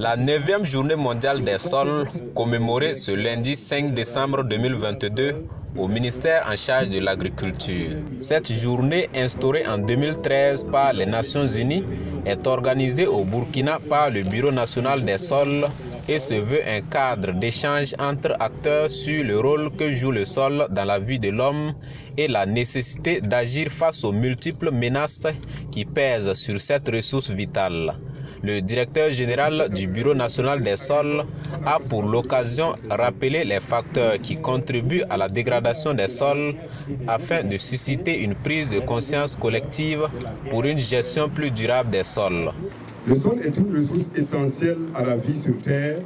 La 9e journée mondiale des sols, commémorée ce lundi 5 décembre 2022 au ministère en charge de l'agriculture. Cette journée, instaurée en 2013 par les Nations Unies, est organisée au Burkina par le Bureau national des sols et se veut un cadre d'échange entre acteurs sur le rôle que joue le sol dans la vie de l'homme et la nécessité d'agir face aux multiples menaces qui pèsent sur cette ressource vitale. Le directeur général du Bureau national des sols a pour l'occasion rappelé les facteurs qui contribuent à la dégradation des sols afin de susciter une prise de conscience collective pour une gestion plus durable des sols. Le sol est une ressource essentielle à la vie sur Terre,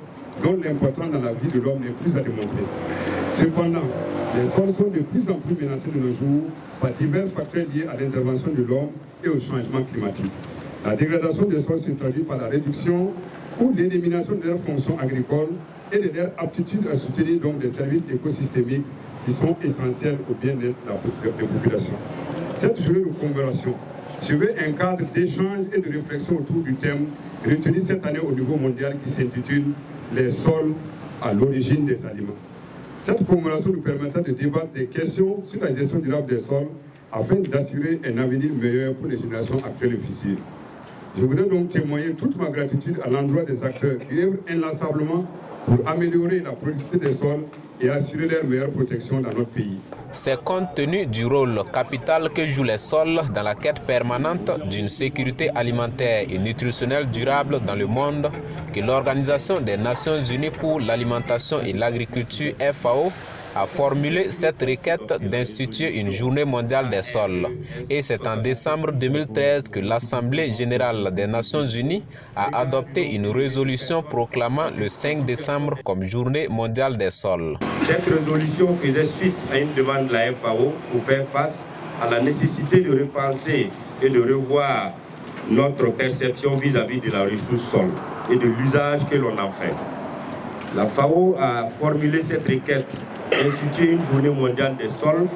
dont l'importance dans la vie de l'homme n'est plus à démontrer. Cependant, les sols sont de plus en plus menacés de nos jours par divers facteurs liés à l'intervention de l'homme et au changement climatique. La dégradation des sols se traduit par la réduction ou l'élimination de leurs fonctions agricoles et de leur aptitude à soutenir donc des services écosystémiques qui sont essentiels au bien-être des populations. Cette journée de commémoration se veut un cadre d'échange et de réflexion autour du thème retenu cette année au niveau mondial qui s'intitule « Les sols à l'origine des aliments ». Cette commémoration nous permettra de débattre des questions sur la gestion durable des sols afin d'assurer un avenir meilleur pour les générations actuelles et futures. Je voudrais donc témoigner toute ma gratitude à l'endroit des acteurs qui œuvrent inlassablement pour améliorer la productivité des sols et assurer leur meilleure protection dans notre pays. C'est compte tenu du rôle capital que jouent les sols dans la quête permanente d'une sécurité alimentaire et nutritionnelle durable dans le monde que l'Organisation des Nations Unies pour l'alimentation et l'agriculture FAO a formulé cette requête d'instituer une journée mondiale des sols. Et c'est en décembre 2013 que l'Assemblée générale des Nations Unies a adopté une résolution proclamant le 5 décembre comme journée mondiale des sols. Cette résolution faisait suite à une demande de la FAO pour faire face à la nécessité de repenser et de revoir notre perception vis-à-vis de la ressource sol et de l'usage que l'on en fait. La FAO a formulé cette requête instituer une journée mondiale des sols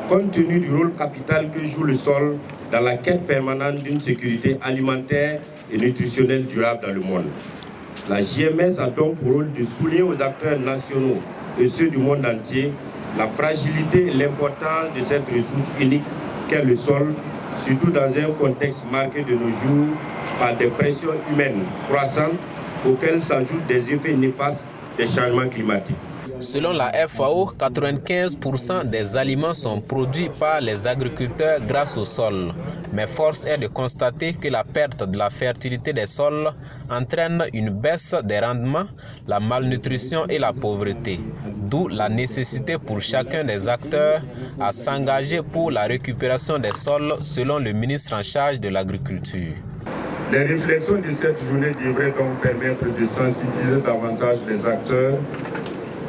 compte tenu du rôle capital que joue le sol dans la quête permanente d'une sécurité alimentaire et nutritionnelle durable dans le monde. La JMS a donc pour rôle de souligner aux acteurs nationaux et ceux du monde entier la fragilité et l'importance de cette ressource unique qu'est le sol, surtout dans un contexte marqué de nos jours par des pressions humaines croissantes auxquelles s'ajoutent des effets néfastes des changements climatiques. Selon la FAO, 95% des aliments sont produits par les agriculteurs grâce au sol. Mais force est de constater que la perte de la fertilité des sols entraîne une baisse des rendements, la malnutrition et la pauvreté. D'où la nécessité pour chacun des acteurs à s'engager pour la récupération des sols selon le ministre en charge de l'agriculture. Les réflexions de cette journée devraient donc permettre de sensibiliser davantage les acteurs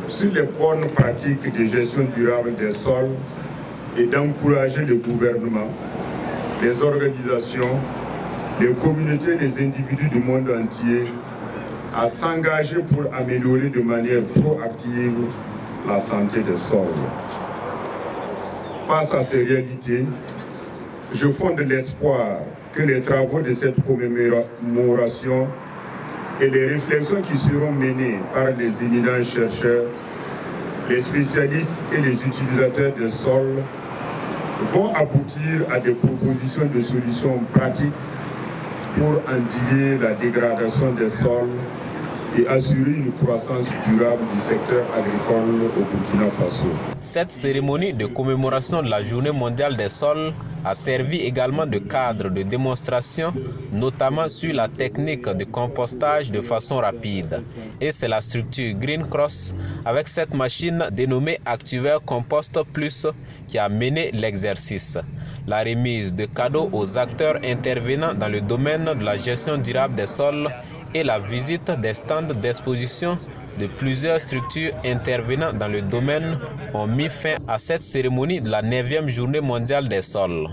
sur les bonnes pratiques de gestion durable des sols et d'encourager le gouvernement, les organisations, les communautés et les individus du monde entier à s'engager pour améliorer de manière proactive la santé des sols. Face à ces réalités, je fonde l'espoir que les travaux de cette commémoration et les réflexions qui seront menées par les éminents chercheurs, les spécialistes et les utilisateurs des sols vont aboutir à des propositions de solutions pratiques pour endiguer la dégradation des sols et assurer une croissance durable du secteur agricole au Burkina Faso. Cette cérémonie de commémoration de la Journée mondiale des sols a servi également de cadre de démonstration, notamment sur la technique de compostage de façon rapide. Et c'est la structure Green Cross, avec cette machine dénommée Activer Compost Plus, qui a mené l'exercice. La remise de cadeaux aux acteurs intervenant dans le domaine de la gestion durable des sols et la visite des stands d'exposition de plusieurs structures intervenant dans le domaine ont mis fin à cette cérémonie de la 9e journée mondiale des sols.